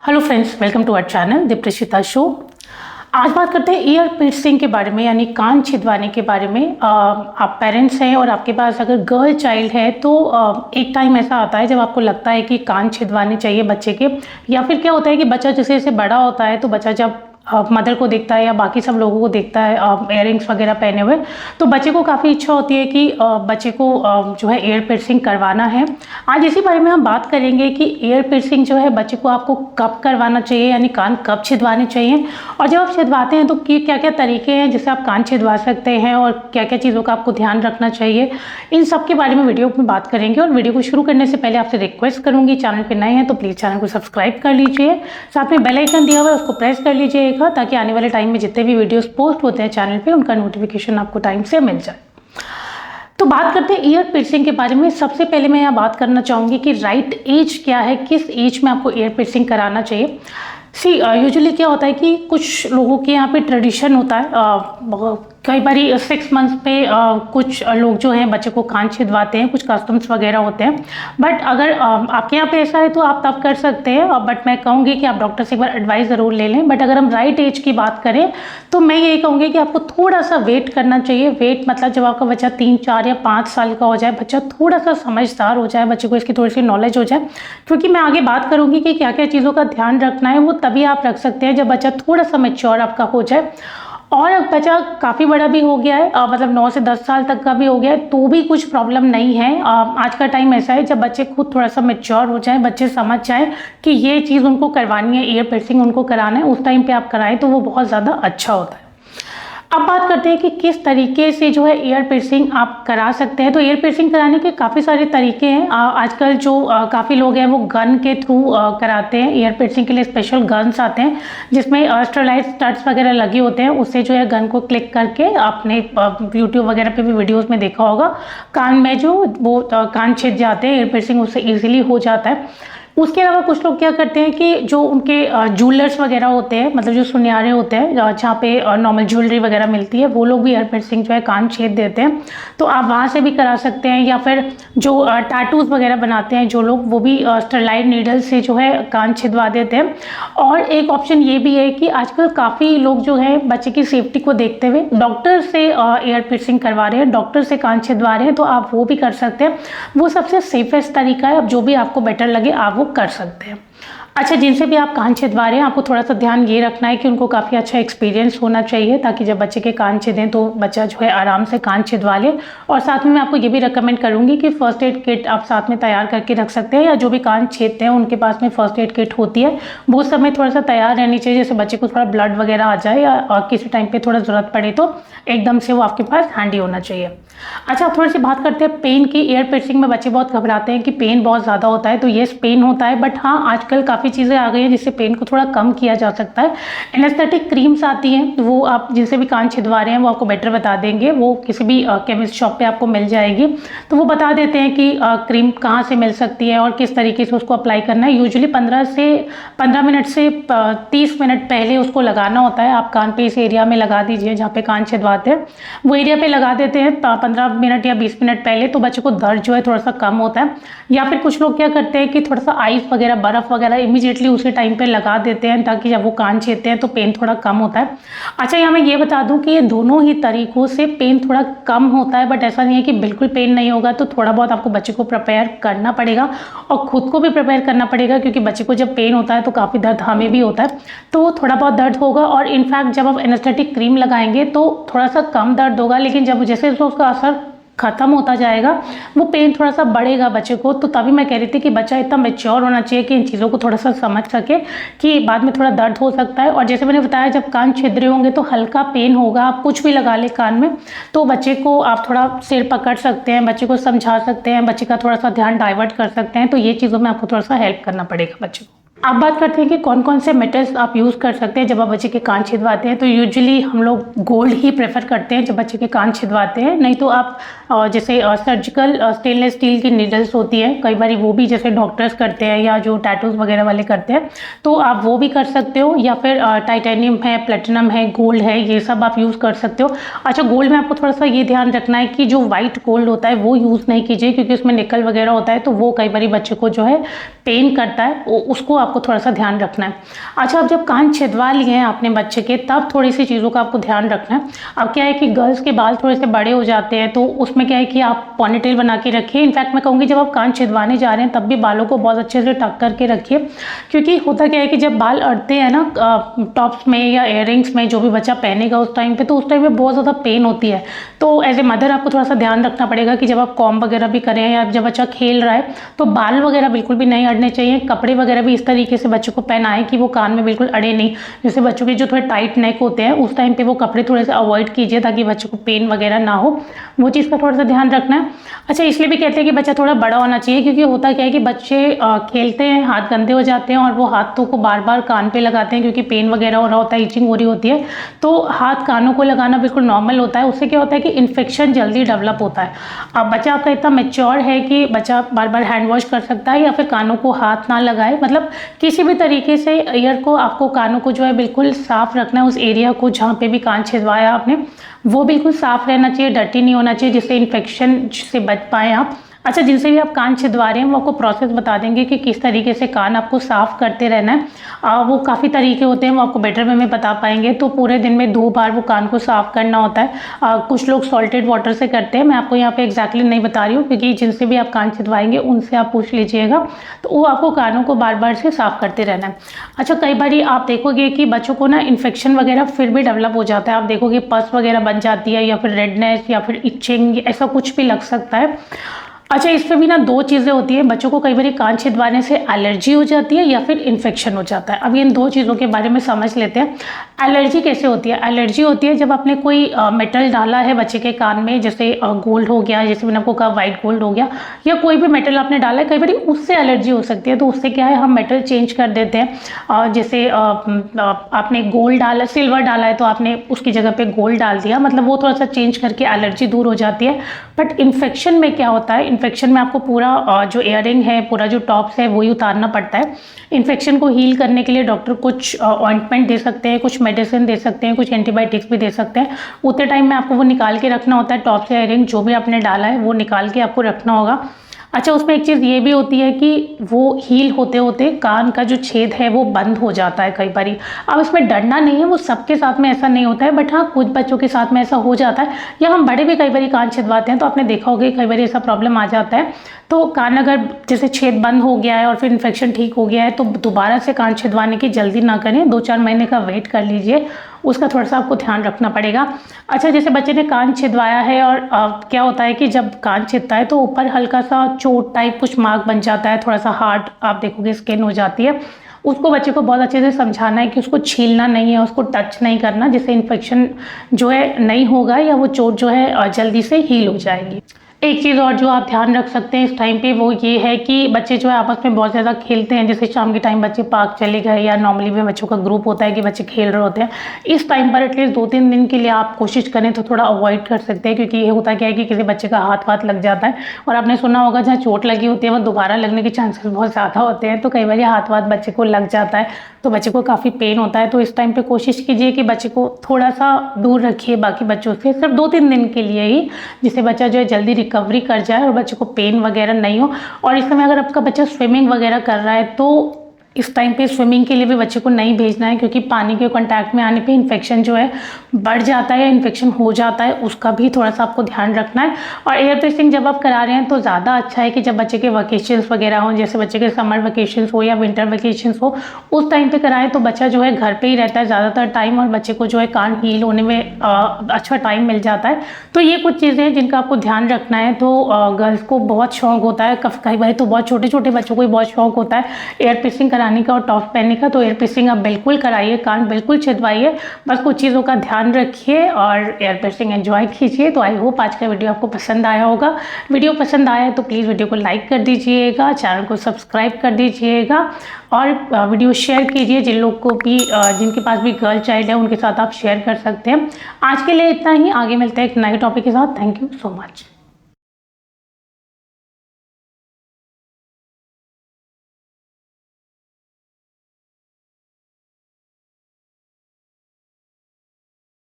Hello friends, welcome to our channel Diptishita show. आज बात करते हैं ईयर पियर्सिंग के बारे में, यानी कान छिदवाने के बारे में। आप पेरेंट्स हैं और आपके पास अगर गर्ल चाइल्ड है तो एक टाइम ऐसा आता है जब आपको लगता है कि कान छिदवाने चाहिए बच्चे के। या फिर क्या होता है कि बच्चा जैसे जैसे बड़ा होता है तो बच्चा जब मदर को देखता है या बाकी सब लोगों को देखता है इयररिंग्स वगैरह पहने हुए, तो बच्चे को काफ़ी इच्छा होती है कि बच्चे को जो है ईयर पियर्सिंग करवाना है। आज इसी बारे में हम बात करेंगे कि ईयर पियर्सिंग जो है बच्चे को आपको कब करवाना चाहिए, यानी कान कब छिदवाने चाहिए, और जब आप छिदवाते हैं तो क्या क्या तरीके हैं जिससे आप कान छिदवा सकते हैं और क्या क्या चीज़ों का आपको ध्यान रखना चाहिए। इन सब के बारे में वीडियो में बात करेंगे। और वीडियो को शुरू करने से पहले आपसे रिक्वेस्ट करूंगी, चैनल पर नए हैं तो प्लीज़ चैनल को सब्सक्राइब कर लीजिए, साथ में बेल आइकन दिया हुआ है उसको प्रेस कर लीजिए ताकि आने वाले टाइम में जितने भी वीडियोस पोस्ट होते हैं चैनल पे उनका नोटिफिकेशन आपको टाइम से मिल जाए। तो बात करते हैं ईयर पियर्सिंग के बारे में। सबसे पहले मैं यहाँ बात करना चाहूँगी कि राइट एज क्या है, किस एज में आपको ईयर पियर्सिंग कराना चाहिए। यूजुअली क्या होता है कि कुछ लोगों के यहाँ पे ट्रेडिशन होता है, कई बार 6 मंथ्स पे कुछ लोग जो हैं बच्चे को कान छिदवाते हैं, कुछ कस्टम्स वगैरह होते हैं। बट अगर आपके यहाँ पे ऐसा है तो आप तब कर सकते हैं, बट मैं कहूँगी कि आप डॉक्टर से एक बार एडवाइस ज़रूर ले लें। बट अगर हम राइट एज की बात करें तो मैं यही कहूँगी कि आपको थोड़ा सा वेट करना चाहिए। वेट मतलब जब आपका बच्चा 3, 4 या 5 साल का हो जाए, बच्चा थोड़ा सा समझदार हो जाए, बच्चे को इसकी थोड़ी सी नॉलेज हो जाए। क्योंकि मैं आगे बात करूँगी कि क्या क्या चीज़ों का ध्यान रखना है, वो तभी आप रख सकते हैं जब बच्चा थोड़ा सा मैच्योर आपका हो जाए। और बच्चा काफ़ी बड़ा भी हो गया है, मतलब 9 से 10 साल तक का भी हो गया है तो भी कुछ प्रॉब्लम नहीं है। आज का टाइम ऐसा है जब बच्चे खुद थोड़ा सा मैच्योर हो जाए, बच्चे समझ जाए कि ये चीज़ उनको करवानी है, ईयर पियर्सिंग उनको कराना है, उस टाइम पे आप कराएं तो वो बहुत ज़्यादा अच्छा होता है। अब बात करते हैं कि किस तरीके से जो है ईयर पियर्सिंग आप करा सकते हैं। तो ईयर पियर्सिंग कराने के काफ़ी सारे तरीके हैं। आजकल जो काफ़ी लोग हैं वो गन के थ्रू कराते हैं। ईयर पियर्सिंग के लिए स्पेशल गन्स आते हैं जिसमें स्टरलाइट स्टड्स वगैरह लगे होते हैं। उससे जो है गन को क्लिक करके आपने यूट्यूब वगैरह पे भी वीडियोज़ में देखा होगा, कान में जो वो कान छिद जाते हैं, ईयर पियर्सिंग उससे ईजिली हो जाता है। उसके अलावा कुछ लोग क्या करते हैं कि जो उनके ज्वेलर्स वगैरह होते हैं, मतलब जो सुनियारे होते हैं जहाँ पे नॉर्मल ज्वेलरी वगैरह मिलती है, वो लोग भी ईयर पियर्सिंग जो है कान छेद देते हैं, तो आप वहाँ से भी करा सकते हैं। या फिर जो टैटूज वगैरह बनाते हैं जो लोग, वो भी स्टरलाइट नीडल से जो है कान छिदवा देते हैं। और एक ऑप्शन ये भी है कि आजकल काफ़ी लोग जो है बच्चे की सेफ्टी को देखते हुए डॉक्टर से ईयर पियर्सिंग करवा रहे हैं, डॉक्टर से कान छिदवा रहे हैं, तो आप वो भी कर सकते हैं। वो सबसे सेफेस्ट तरीका है। अब जो भी आपको बेटर लगे आप वो कर सकते हैं। अच्छा, जिनसे भी आप कान छिदवा रहे हैं आपको थोड़ा सा ध्यान ये रखना है कि उनको काफ़ी अच्छा एक्सपीरियंस होना चाहिए, ताकि जब बच्चे के कान छिदें तो बच्चा जो है आराम से कान छिदवा ले। और साथ में मैं आपको ये भी रिकमेंड करूंगी कि फर्स्ट एड किट आप साथ में तैयार करके रख सकते हैं, या जो भी कान छेदते हैं उनके पास में फर्स्ट एड किट होती है, वो समय थोड़ा सा तैयार रहनी चाहिए। जैसे बच्चे को थोड़ा ब्लड वगैरह आ जाए या किसी टाइम पर थोड़ा ज़रूरत पड़े तो एकदम से वो आपके पास हैंडी होना चाहिए। अच्छा, थोड़ी सी बात करते हैं पेन की। ईयर पियर्सिंग में बच्चे बहुत घबराते हैं कि पेन बहुत ज़्यादा होता है, तो येस पेन होता है, बट हाँ आजकल काफ़ी चीज़ें आ गई हैं जिससे पेन को थोड़ा कम किया जा सकता है। एनेस्थेटिक क्रीम्स आती हैं, तो वो आप जिनसे भी कान छिदवा रहे हैं वो आपको बेटर बता देंगे। वो किसी भी केमिस्ट शॉप पे आपको मिल जाएगी, तो वो बता देते हैं कि क्रीम कहाँ से मिल सकती है और किस तरीके से उसको अप्लाई करना है। यूजुअली 15 मिनट से 30 मिनट पहले उसको लगाना होता है। आप कान पे इस एरिया में लगा दीजिए जहाँ पे कान छिदवाते हैं, वो एरिया पे लगा देते हैं 15 मिनट या 20 मिनट पहले, तो बच्चे को दर्द जो है थोड़ा सा कम होता है। या फिर कुछ लोग क्या करते हैं कि थोड़ा सा आइस वगैरह, बर्फ़ वगैरह इमीडिएटली उसी टाइम पे लगा देते हैं, ताकि जब वो कान छीदते हैं तो पेन थोड़ा कम होता है। अच्छा, यहाँ मैं ये बता दूं कि ये दोनों ही तरीकों से पेन थोड़ा कम होता है, बट ऐसा नहीं है कि बिल्कुल पेन नहीं होगा। तो थोड़ा बहुत आपको बच्चे को प्रिपेयर करना पड़ेगा और खुद को भी प्रिपेयर करना पड़ेगा, क्योंकि बच्चे को जब पेन होता है तो काफ़ी दर्द हमें भी होता है, तो थोड़ा बहुत दर्द होगा। और इनफैक्ट जब आप एनेस्थेटिक क्रीम लगाएंगे तो थोड़ा सा कम दर्द होगा, लेकिन जब जैसे उसका असर खत्म होता जाएगा वो पेन थोड़ा सा बढ़ेगा बच्चे को। तो तभी मैं कह रही थी कि बच्चा इतना मैच्योर होना चाहिए कि इन चीज़ों को थोड़ा सा समझ सके कि बाद में थोड़ा दर्द हो सकता है। और जैसे मैंने बताया, जब कान छिद रहे होंगे तो हल्का पेन होगा, आप कुछ भी लगा ले कान में, तो बच्चे को आप थोड़ा सिर पकड़ सकते हैं, बच्चे को समझा सकते हैं, बच्चे का थोड़ा सा ध्यान डाइवर्ट कर सकते हैं। तो ये चीज़ों में आपको थोड़ा सा हेल्प करना पड़ेगा बच्चे को। अब बात करते हैं कि कौन कौन से मेटल्स आप यूज़ कर सकते हैं जब आप बच्चे के कान छिदवाते हैं। तो यूजुअली हम लोग गोल्ड ही प्रेफर करते हैं जब बच्चे के कान छिदवाते हैं। नहीं तो आप जैसे सर्जिकल स्टेनलेस स्टील की नीडल्स होती हैं, कई बार वो भी जैसे डॉक्टर्स करते हैं या जो टैटूज वगैरह वाले करते हैं, तो आप वो भी कर सकते हो। या फिर टाइटेनियम है, प्लेटिनम है, गोल्ड है, ये सब आप यूज़ कर सकते हो। अच्छा, गोल्ड में आपको थोड़ा सा ये ध्यान रखना है कि जो वाइट गोल्ड होता है वो यूज़ नहीं कीजिए, क्योंकि उसमें निकल वगैरह होता है, तो वो कई बार बच्चे को जो है पेन करता है, उसको आपको थोड़ा सा ध्यान रखना है। अच्छा, अब जब कान छिदवा लिए हैं अपने बच्चे के, तब थोड़ी सी चीज़ों का आपको ध्यान रखना है। अब क्या है कि गर्ल्स के बाल थोड़े से बड़े हो जाते हैं, तो उसमें क्या है कि आप पॉनीटेल बना के रखिए। इनफैक्ट मैं कहूँगी जब आप कान छिदवाने जा रहे हैं तब भी बालों को बहुत अच्छे से टक करके रखिए, क्योंकि होता क्या है कि जब बाल अड़ते हैं ना टॉप्स में या इयररिंग्स में, जो भी बच्चा पहनेगा उस टाइम पे, तो उस टाइम पे बहुत ज़्यादा पेन होती है। तो एज ए मदर आपको थोड़ा सा ध्यान रखना पड़ेगा कि जब आप कॉम्ब वगैरह भी करें या जब बच्चा खेल रहा है तो बाल वगैरह बिल्कुल भी नहीं अड़ने चाहिए। कपड़े वगैरह भी इस तरीके से बच्चों को पहनाएं कि वो कान में बिल्कुल अड़े नहीं। जैसे बच्चों के जो थोड़े टाइट नेक होते हैं उस टाइम पे वो कपड़े थोड़े से अवॉइड कीजिए ताकि बच्चों को पेन वगैरह ना हो, वो चीज़ का थोड़ा सा ध्यान रखना है। अच्छा, इसलिए भी कहते हैं कि बच्चा थोड़ा बड़ा होना चाहिए, क्योंकि होता क्या है कि बच्चे खेलते हैं, हाथ गंदे हो जाते हैं और वो हाथों को बार बार कान पे लगाते हैं क्योंकि पेन वगैरह हो रहा होता है, इचिंग हो रही होती है। तो हाथ कानों को लगाना बिल्कुल नॉर्मल होता है। उससे क्या होता है कि इन्फेक्शन जल्दी डेवलप होता है। अब बच्चा आपका इतना मैच्योर है कि बच्चा बार बार हैंड वॉश कर सकता है या फिर कानों को हाथ ना लगाए, मतलब किसी भी तरीके से ईयर को आपको कानों को जो है बिल्कुल साफ रखना है। उस एरिया को जहाँ पे भी कान छिदवाया आपने वो बिल्कुल साफ रहना चाहिए, डर्टी नहीं होना चाहिए, जिससे इन्फेक्शन से बच पाएँ आप। अच्छा, जिनसे भी आप कान छिदवा रहे हैं वो आपको प्रोसेस बता देंगे कि किस तरीके से कान आपको साफ़ करते रहना है। वो काफ़ी तरीके होते हैं, वो आपको बेटर वे में बता पाएंगे। तो पूरे दिन में 2 बार वो कान को साफ़ करना होता है। कुछ लोग सॉल्टेड वाटर से करते हैं, मैं आपको यहाँ पे एग्जैक्टली नहीं बता रही हूँ, क्योंकि जिनसे भी आप कान छिदवाएंगे उनसे आप पूछ लीजिएगा। तो वो आपको कानों को बार बार से साफ़ करते रहना है। अच्छा, कई बार आप देखोगे कि बच्चों को ना इन्फेक्शन वगैरह फिर भी डेवलप हो जाता है। आप देखोगे पस वगैरह बन जाती है या फिर रेडनेस या फिर इचिंग, ऐसा कुछ भी लग सकता है। अच्छा, इसमें भी ना 2 चीज़ें होती हैं। बच्चों को कई बार कान छिदवाने से एलर्जी हो जाती है या फिर इन्फेक्शन हो जाता है। अब इन 2 चीज़ों के बारे में समझ लेते हैं। एलर्जी कैसे होती है? एलर्जी होती है जब आपने कोई मेटल डाला है बच्चे के कान में, जैसे गोल्ड हो गया, जैसे मैंने आपको कहा वाइट गोल्ड हो गया, या कोई भी मेटल आपने डाला है, कई बार उससे एलर्जी हो सकती है। तो उससे क्या है, हम मेटल चेंज कर देते हैं। जैसे आपने गोल्ड डाला, सिल्वर डाला है तो आपने उसकी जगह पे गोल्ड डाल दिया, मतलब वो थोड़ा सा चेंज करके एलर्जी दूर हो जाती है। बट इन्फेक्शन में क्या होता है, इन्फेक्शन में आपको पूरा जो इयरिंग है, पूरा जो टॉप्स है वही उतारना पड़ता है। इन्फेक्शन को हील करने के लिए डॉक्टर कुछ ऑइंटमेंट दे सकते हैं, कुछ मेडिसिन दे सकते हैं, कुछ एंटीबायोटिक्स भी दे सकते हैं। उतने टाइम में आपको वो निकाल के रखना होता है, टॉप से इयरिंग जो भी आपने डाला है वो निकाल के आपको रखना होगा। अच्छा, उसमें एक चीज़ ये भी होती है कि वो हील होते होते कान का जो छेद है वो बंद हो जाता है कई बारी। अब इसमें डरना नहीं है, वो सबके साथ में ऐसा नहीं होता है, बट हाँ कुछ बच्चों के साथ में ऐसा हो जाता है, या हम बड़े भी कई बारी कान छिदवाते हैं तो आपने देखा होगा कई बारी ऐसा प्रॉब्लम आ जाता है। तो कान अगर जैसे छेद बंद हो गया है और फिर इन्फेक्शन ठीक हो गया है तो दोबारा से कान छिदवाने की जल्दी ना करें, 2-4 महीने का वेट कर लीजिए, उसका थोड़ा सा आपको ध्यान रखना पड़ेगा। अच्छा, जैसे बच्चे ने कान छिदवाया है और क्या होता है कि जब कान छिदता है तो ऊपर हल्का सा चोट टाइप कुछ मार्क बन जाता है, थोड़ा सा हार्ड आप देखोगे स्किन हो जाती है। उसको बच्चे को बहुत अच्छे से समझाना है कि उसको छीलना नहीं है, उसको टच नहीं करना, जिससे इन्फेक्शन जो है नहीं होगा या वो चोट जो है जल्दी से हील हो जाएगी। एक चीज़ और जो आप ध्यान रख सकते हैं इस टाइम पे वो ये है कि बच्चे जो है आपस में बहुत ज़्यादा खेलते हैं। जैसे शाम के टाइम बच्चे पार्क चले गए या नॉर्मली भी बच्चों का ग्रुप होता है कि बच्चे खेल रहे होते हैं, इस टाइम पर एटलीस्ट 2-3 दिन के लिए आप कोशिश करें तो थोड़ा अवॉइड कर सकते हैं, क्योंकि ये होता क्या है कि किसी बच्चे का हाथ लग जाता है और आपने सुना होगा जहाँ चोट लगी होती है वो दोबारा लगने के चांसेस बहुत ज़्यादा होते हैं। तो कई बार हाथ बच्चे को लग जाता है तो बच्चे को काफ़ी पेन होता है। तो इस टाइम पे कोशिश कीजिए कि बच्चे को थोड़ा सा दूर रखिए बाकी बच्चों से, सिर्फ 2-3 दिन के लिए ही, जिससे बच्चा जो है जल्दी रिकवरी कर जाए और बच्चे को पेन वगैरह नहीं हो। और इस समय अगर आपका बच्चा स्विमिंग वगैरह कर रहा है तो इस टाइम पे स्विमिंग के लिए भी बच्चे को नहीं भेजना है, क्योंकि पानी के कांटेक्ट में आने पे इन्फेक्शन जो है बढ़ जाता है या इन्फेक्शन हो जाता है, उसका भी थोड़ा सा आपको ध्यान रखना है। और एयर पिस्टिंग जब आप करा रहे हैं तो ज़्यादा अच्छा है कि जब बच्चे के वकेशंस वगैरह हों, जैसे बच्चे के समर वकेशंस हो या विंटर वकेशंस हो, उस टाइम पे कराएं तो बच्चा जो है घर पे ही रहता है ज़्यादातर टाइम और बच्चे को जो है कान हील होने में अच्छा टाइम मिल जाता है। तो ये कुछ चीज़ें हैं जिनका आपको ध्यान रखना है। तो गर्ल्स को बहुत शौक होता है, कई बार तो बहुत छोटे छोटे बच्चों को ही बहुत शौक होता है एयर पिस्टिंग कराने का और टॉप पहनने का। तो एयर पिस्टिंग आप बिल्कुल कराइए, कान बिल्कुल छिदवाइए, बस कुछ चीज़ों का ध्यान रखिए और एयर पिस्टिंग एंजॉय कीजिए। तो आई होप आज का वीडियो आपको पसंद आया होगा। वीडियो पसंद आया तो प्लीज़ वीडियो को लाइक कर दीजिएगा, चैनल को सब्सक्राइब कर दीजिएगा और वीडियो शेयर कीजिए जिन लोग को भी जिनके पास भी गर्ल चाइल्ड है उनके साथ आप शेयर कर सकते हैं। आज के लिए इतना ही, आगे मिलते हैं एक नए टॉपिक के साथ। Thank you so much.